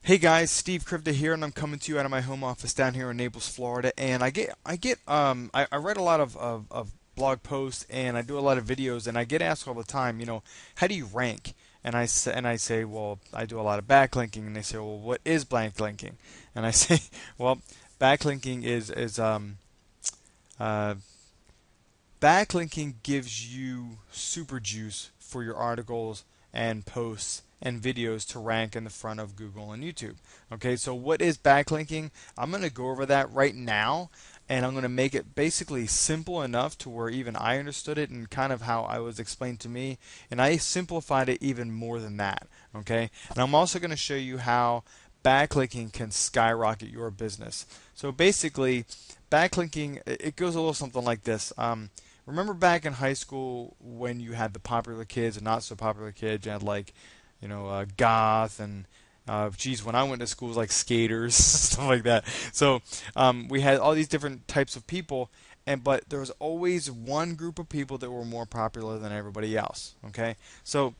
Hey guys, Steve Krivda here, and I'm coming to you out of my home office down here in Naples, Florida. And I write a lot of blog posts, and I do a lot of videos, and I get asked all the time, how do you rank? And I say, well, I do a lot of backlinking, and they say, well, what is backlinking? And I say, well, backlinking is uh, backlinking gives you super juice for your articles and posts and videos to rank in the front of Google and YouTube. Okay, so what is backlinking? I'm going to go over that right now, and I'm going to make it basically simple enough to where even I understood it and kind of how I was explained to me, and I simplified it even more than that. Okay, and I'm also going to show you how backlinking can skyrocket your business. So basically, backlinking, it goes a little something like this. Remember back in high school when you had the popular kids and not so popular kids? You had like, goth and geez, when I went to school, it was like skaters, stuff like that. So we had all these different types of people, but there was always one group of people that were more popular than everybody else. Okay, so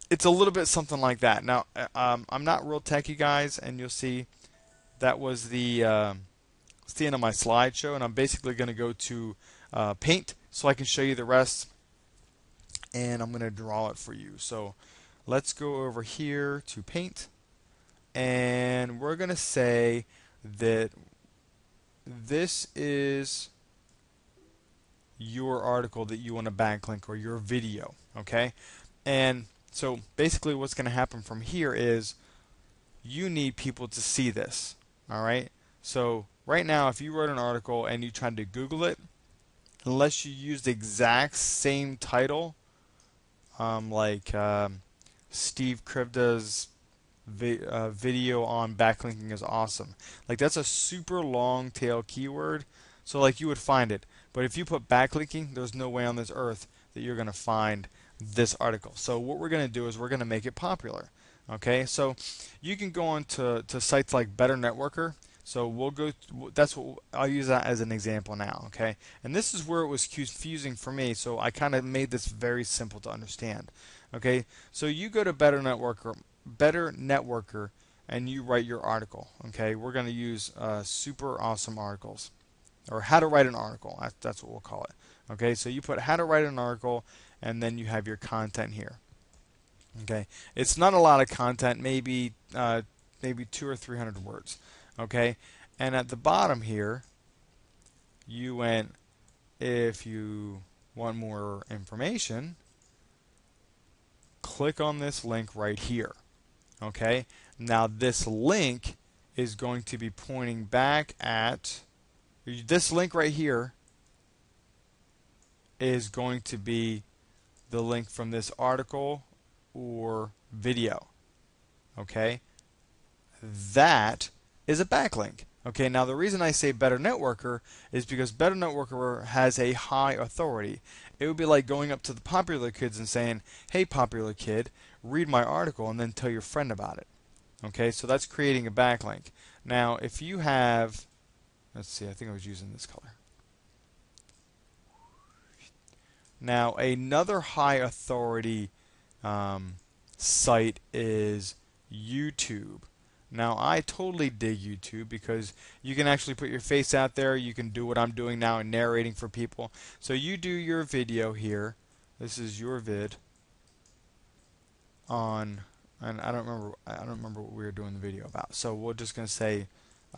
it's a little bit something like that. Now, I'm not real techy, guys, and you'll see that was it's the end of my slideshow, and I'm basically going to go to Paint so I can show you the rest, and I'm going to draw it for you. So let's go over here to Paint, and we're going to say that this is your article that you want to backlink, or your video, okay? And so basically what's going to happen from here is you need people to see this, all right? So right now, if you wrote an article and you tried to Google it, unless you use the exact same title, like Steve Krivda's video on backlinking is awesome. Like, that's a super long tail keyword, so like you would find it. But if you put backlinking, there's no way on this earth that you're going to find this article. So what we're going to do is we're going to make it popular. Okay, so you can go on to sites like BetterNetworker. So that's what I'll use that as an example now. Okay, and this is where it was confusing for me. So I kind of made this very simple to understand. Okay, so you go to BetterNetworker, and you write your article. Okay, we're going to use super awesome articles, or how to write an article. That's what we'll call it. Okay, so you put how to write an article, and then you have your content here. Okay, it's not a lot of content, maybe 200 or 300 words. Okay, and at the bottom here, you went, if you want more information, click on this link right here. Okay, now this link is going to be pointing back at this link right here is going to be the link from this article or video. Okay, that is a backlink. Okay, now the reason I say BetterNetworker is because BetterNetworker has a high authority. It would be like going up to the popular kids and saying, hey popular kid, read my article, and then tell your friend about it. Okay, so that's creating a backlink. Now if you have, let's see, I think I was using this color. Now another high authority site is YouTube. Now I totally dig YouTube because you can actually put your face out there. You can do what I'm doing now and narrating for people. So you do your video here. This is your vid on, and I don't remember what we were doing the video about. So we're just gonna say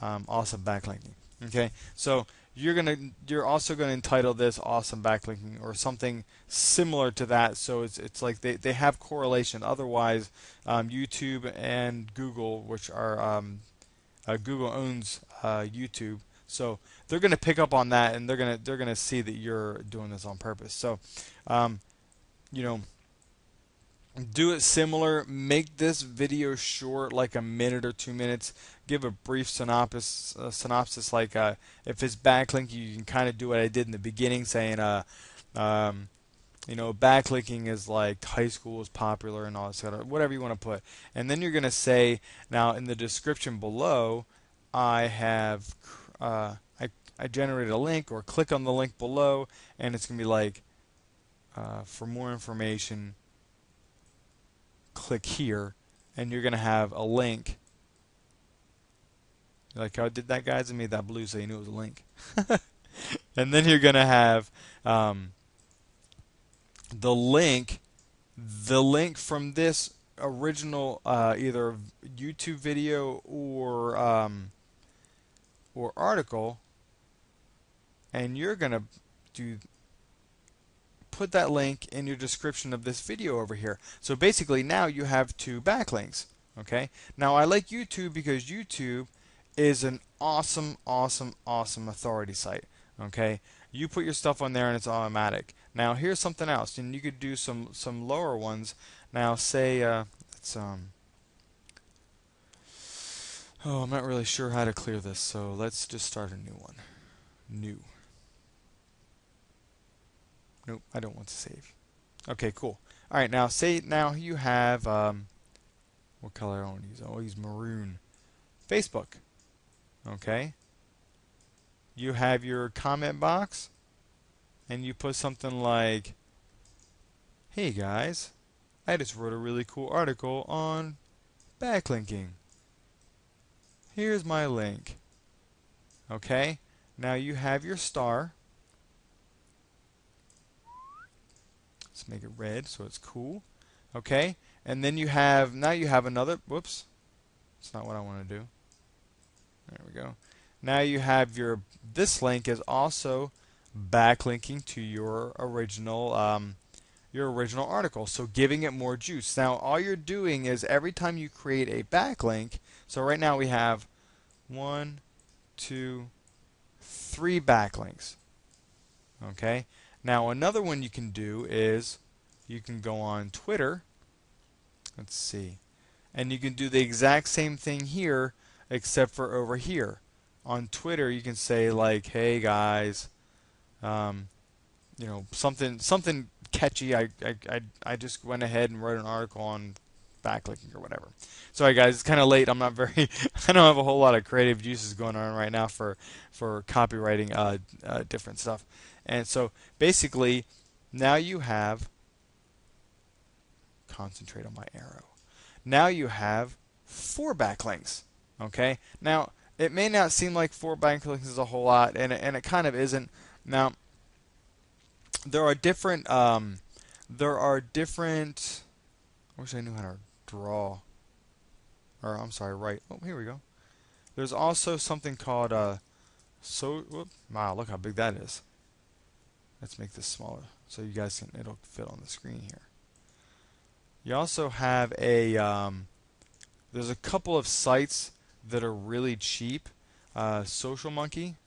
awesome backlinking. Okay, so you're also gonna entitle this awesome backlinking or something similar to that. So it's like they have correlation. Otherwise, YouTube and Google, which are Google owns YouTube, so they're gonna pick up on that, and they're gonna see that you're doing this on purpose. So you know, do it similar. Make this video short, like a minute or 2 minutes. Give a brief synopsis. Like if it's backlink, you can kind of do what I did in the beginning, saying, backlinking is like high school is popular and all this kind of whatever you want to put. And then you're going to say, now in the description below, I have I generated a link, or click on the link below, and it's going to be like, for more information, click here, and you're going to have a link. Like how I did that, guys? I made that blue so you knew it was a link. And then you're going to have the link from this original either YouTube video or article, and you're going to put that link in your description of this video over here. So basically now you have two backlinks. Okay. Now I like YouTube because YouTube is an awesome authority site. Okay. You put your stuff on there and it's automatic. Now here's something else, and you could do some lower ones. Now say it's I'm not really sure how to clear this, so let's just start a new one. New. Nope, I don't want to save. Okay, cool. All right, now say you have what color I want to use? I'll use maroon. Facebook. Okay. You have your comment box, and you put something like, "Hey guys, I just wrote a really cool article on backlinking. Here's my link." Okay. Now you have your star. Let's make it red so it's cool. Okay, and then you have another. Whoops, that's not what I want to do. There we go. Now you have this link is also backlinking to your original article, so giving it more juice. Now all you're doing is every time you create a backlink. So right now we have 1, 2, 3 backlinks. Okay. Now another one you can do is you can go on Twitter. Let's see. And you can do the exact same thing here except for over here. On Twitter you can say like, "Hey guys, something catchy. I just went ahead and wrote an article on backlinking," or whatever. Sorry guys, it's kind of late. I don't have a whole lot of creative juices going on right now for copywriting different stuff. And so basically now you have, concentrate on my arrow. Now you have 4 backlinks. Okay? Now it may not seem like 4 backlinks is a whole lot, and it kind of isn't. Now there are different I wish I knew how to draw. Or I'm sorry, write. Oh, here we go. There's also something called wow, look how big that is. Let's make this smaller so you guys can, it'll fit on the screen here. You also have there's a couple of sites that are really cheap. Social Monkey.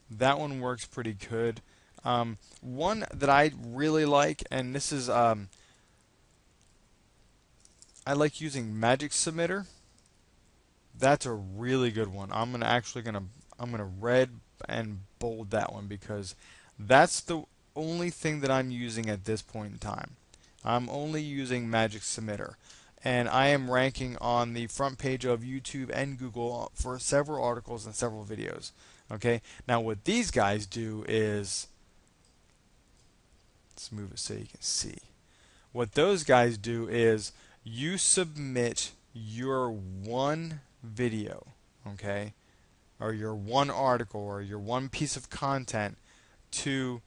That one works pretty good. One that I really like, and this is I like using Magic Submitter. That's a really good one. I'm gonna red and bold that one because that's the only thing that I'm using at this point in time. I'm only using Magic Submitter, and I am ranking on the front page of YouTube and Google for several articles and several videos. Okay, now what these guys do is, let's move it so you can see. What those guys do is you submit your one video, okay, or your one article or your one piece of content to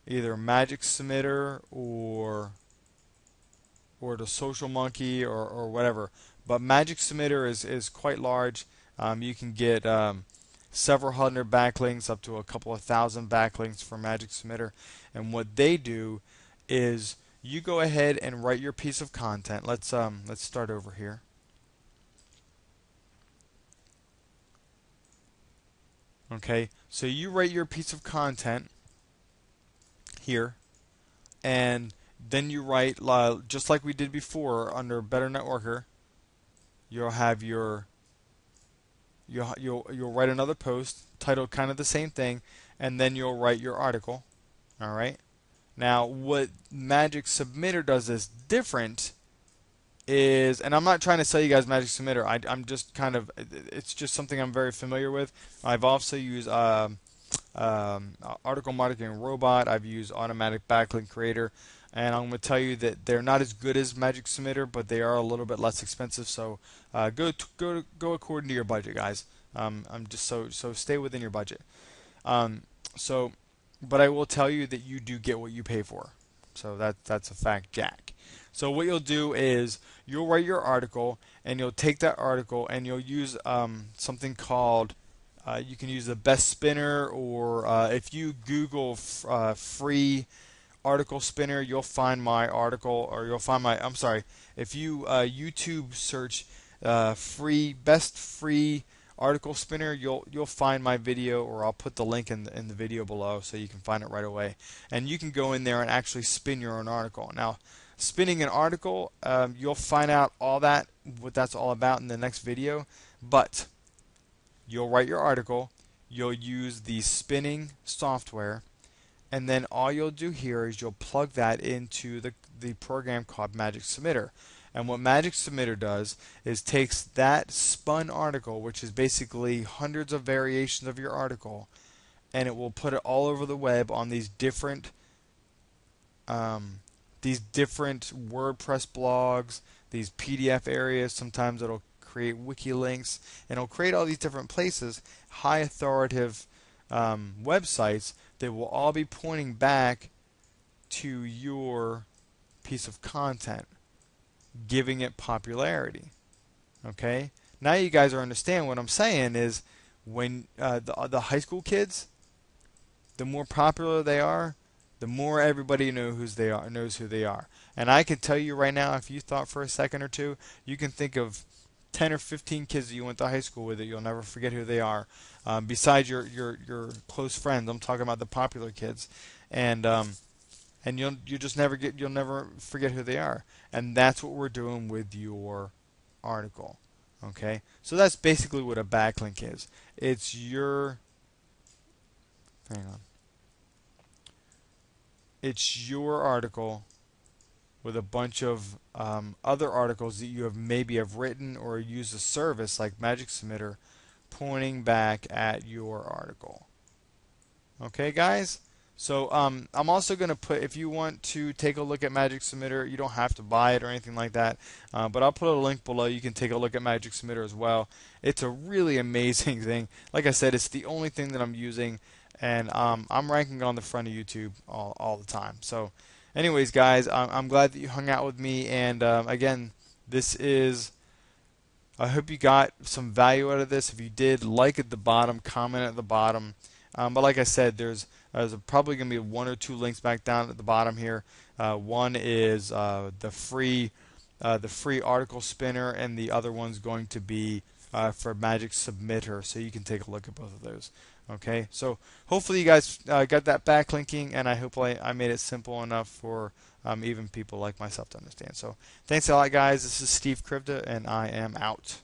either Magic Submitter or to Social Monkey or whatever. But Magic Submitter is quite large. You can get several hundred backlinks, up to a couple of thousand backlinks for Magic Submitter. And what they do is you go ahead and write your piece of content. Let's start over here. Okay, so you write your piece of content here, and then you write, just like we did before under BetterNetworker, you'll have you'll write another post titled kind of the same thing, and then you'll write your article. All right. Now, what Magic Submitter does is different. And I'm not trying to sell you guys Magic Submitter. I'm just kind of, it's just something I'm very familiar with. I've also used Article Marketing Robot. I've used Automatic Backlink Creator. and I'm going to tell you that they're not as good as Magic Submitter, but they are a little bit less expensive. So go according to your budget, guys. I'm just so stay within your budget. Um, so, but I will tell you that you do get what you pay for. So that's a fact, Jack. So what you'll do is you'll write your article, and you'll take that article and you'll use something called you can use the best spinner, or if you Google free article spinner, you'll find my article, or you'll find my, I'm sorry, if you YouTube search best free article spinner, you'll find my video, or I'll put the link in the video below so you can find it right away, and you can go in there and actually spin your own article. Now, spinning an article, you'll find out what that's all about in the next video, but you'll write your article, you'll use the spinning software, and then all you'll do here is you'll plug that into the program called Magic Submitter. And what Magic Submitter does is takes that spun article, which is basically hundreds of variations of your article, and it will put it all over the web on these different WordPress blogs, these PDF areas. Sometimes it'll create wiki links, and it'll create all these different places, high authoritative websites that will all be pointing back to your piece of content, giving it popularity. Okay? Now you guys are understand what I'm saying is when the high school kids, the more popular they are, the more everybody knows who they are. And I can tell you right now, if you thought for a second or two, you can think of 10 or 15 kids that you went to high school with that you'll never forget who they are. Besides your close friends, I'm talking about the popular kids, and you'll never forget who they are. And that's what we're doing with your article. Okay, so that's basically what a backlink is. It's your It's your article with a bunch of other articles that you maybe have written or used a service like Magic Submitter pointing back at your article. Okay, guys? So I'm also going to put, if you want to take a look at Magic Submitter, you don't have to buy it or anything like that, but I'll put a link below. You can take a look at Magic Submitter as well. It's a really amazing thing. Like I said, it's the only thing that I'm using, and I'm ranking on the front of YouTube all the time. So anyways, guys, I'm glad that you hung out with me, and again, I hope you got some value out of this. If you did, like at the bottom, comment at the bottom. But like I said, there's probably going to be one or two links back down at the bottom here. One is the free article spinner, and the other one's going to be for Magic Submitter, so you can take a look at both of those. Okay, so hopefully you guys got that backlinking, and I hope I made it simple enough for even people like myself to understand. So thanks a lot, guys. This is Steve Krivda, and I am out.